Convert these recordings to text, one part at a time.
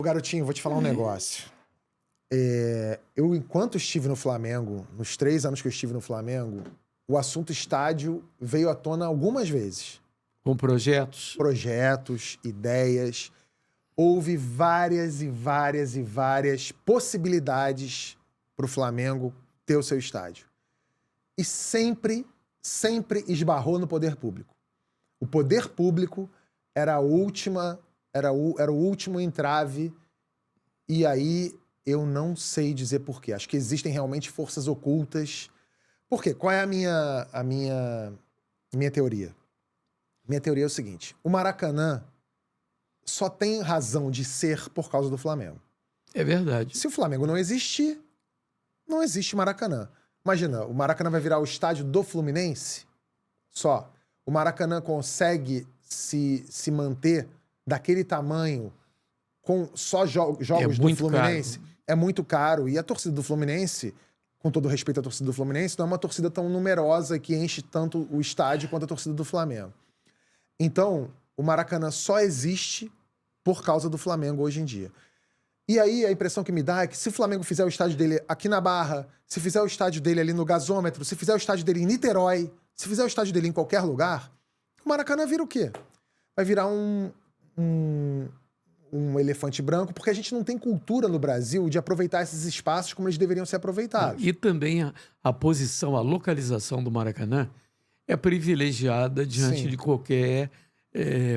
Ô, garotinho, vou te falar um negócio. Eu, enquanto estive no Flamengo, nos 3 anos que eu estive no Flamengo, o assunto estádio veio à tona algumas vezes. Com projetos? Projetos, ideias. Houve várias e várias e várias possibilidades para o Flamengo ter o seu estádio. E sempre esbarrou no poder público. O poder público era a última, era o último entrave, e aí eu não sei dizer por quê. Acho que existem realmente forças ocultas. Por quê? Qual é a minha teoria? Minha teoria é o seguinte: o Maracanã só tem razão de ser por causa do Flamengo. É verdade. Se o Flamengo não existir, não existe Maracanã. Imagina, o Maracanã vai virar o estádio do Fluminense? Só. O Maracanã consegue se manter daquele tamanho com só jogos do Fluminense? Caro. É muito caro. E a torcida do Fluminense, com todo respeito à torcida do Fluminense, não é uma torcida tão numerosa que enche tanto o estádio quanto a torcida do Flamengo. Então, o Maracanã só existe por causa do Flamengo hoje em dia. E aí, a impressão que me dá é que se o Flamengo fizer o estádio dele aqui na Barra, se fizer o estádio dele ali no Gasômetro, se fizer o estádio dele em Niterói, se fizer o estádio dele em qualquer lugar, o Maracanã vira o quê? Vai virar um elefante branco, porque a gente não tem cultura no Brasil de aproveitar esses espaços como eles deveriam ser aproveitados. E também a posição, a localização do Maracanã é privilegiada diante de qualquer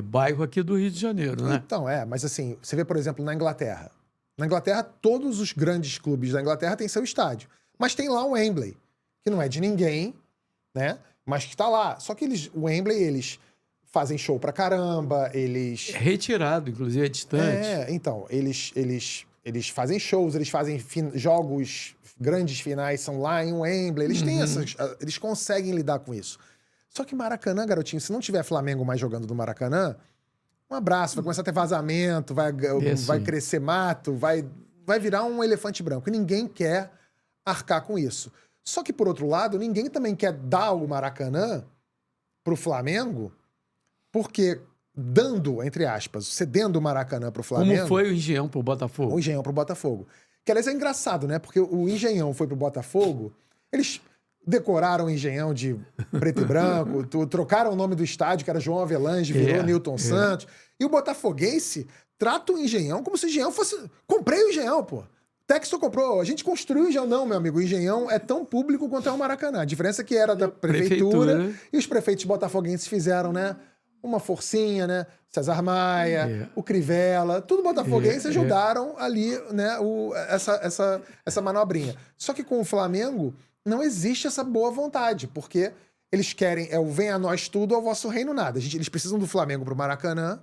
bairro aqui do Rio de Janeiro, né? Então, mas assim, você vê, por exemplo, na Inglaterra. Na Inglaterra, todos os grandes clubes da Inglaterra têm seu estádio. Mas tem lá o Wembley, que não é de ninguém, né? Mas que tá lá. Só que o Wembley, eles fazem show pra caramba, eles... É retirado, inclusive, é distante. Então, eles fazem shows, eles fazem jogos, grandes finais são lá em Wembley, eles têm eles conseguem lidar com isso. Só que Maracanã, garotinho, se não tiver Flamengo mais jogando do Maracanã, um abraço, vai começar a ter vazamento, vai crescer mato, vai virar um elefante branco. E ninguém quer arcar com isso. Só que, por outro lado, ninguém também quer dar o Maracanã pro Flamengo, porque dando, entre aspas, cedendo o Maracanã pro Flamengo... Como foi o Engenhão pro Botafogo? O Engenhão pro Botafogo. Que, aliás, é engraçado, né? Porque o Engenhão foi pro Botafogo, eles decoraram o Engenhão de preto e branco, trocaram o nome do estádio, que era João Avelange, virou Newton Santos. E o botafoguense trata o Engenhão como se o Engenhão fosse... Comprei o Engenhão, pô. Texto comprou, a gente construiu o Engenhão. Não, meu amigo, o Engenhão é tão público quanto é o Maracanã. A diferença é que era da prefeitura. E os prefeitos botafoguenses fizeram, né, uma forcinha, né? César Maia, o Crivella, tudo botafoguense ajudaram ali, né, essa manobrinha. Só que com o Flamengo não existe essa boa vontade, porque eles querem o venha a nós tudo, ao vosso reino nada. Eles precisam do Flamengo pro Maracanã,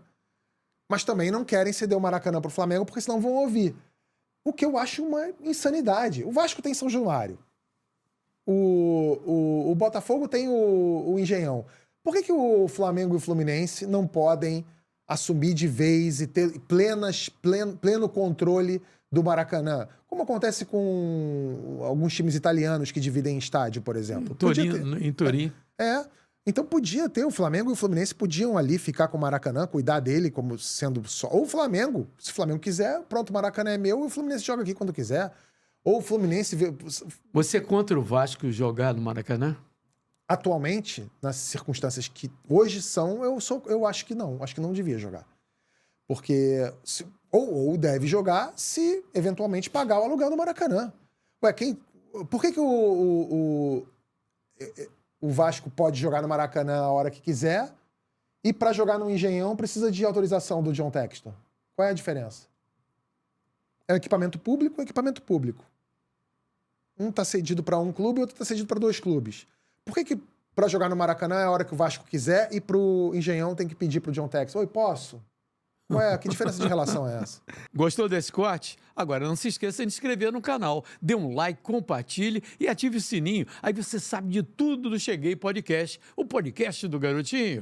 mas também não querem ceder o Maracanã pro Flamengo, porque senão vão ouvir. O que eu acho uma insanidade. O Vasco tem São Januário. O Botafogo tem o Engenhão. Por que o Flamengo e o Fluminense não podem assumir de vez e ter pleno controle do Maracanã? Como acontece com alguns times italianos que dividem estádio, por exemplo. Em Turim. Então podia ter, o Flamengo e o Fluminense podiam ali ficar com o Maracanã, cuidar dele como sendo só... Ou o Flamengo, se o Flamengo quiser, pronto, o Maracanã é meu e o Fluminense joga aqui quando quiser. Ou o Fluminense... Você é contra o Vasco jogar no Maracanã? Atualmente, nas circunstâncias que hoje são, eu acho que não devia jogar. Porque... Ou deve jogar se eventualmente pagar o aluguel do Maracanã. Ué, por que o Vasco pode jogar no Maracanã a hora que quiser e para jogar no Engenhão precisa de autorização do John Textor? Qual é a diferença? É um equipamento público ou equipamento público? Um está cedido para um clube e outro está cedido para 2 clubes. Por que para jogar no Maracanã é a hora que o Vasco quiser e pro Engenhão tem que pedir pro John Textor? Oi, posso? Ué, que diferença de relação é essa? Gostou desse corte? Agora não se esqueça de se inscrever no canal, dê um like, compartilhe e ative o sininho. Aí você sabe de tudo do Cheguei Podcast, o podcast do Garotinho.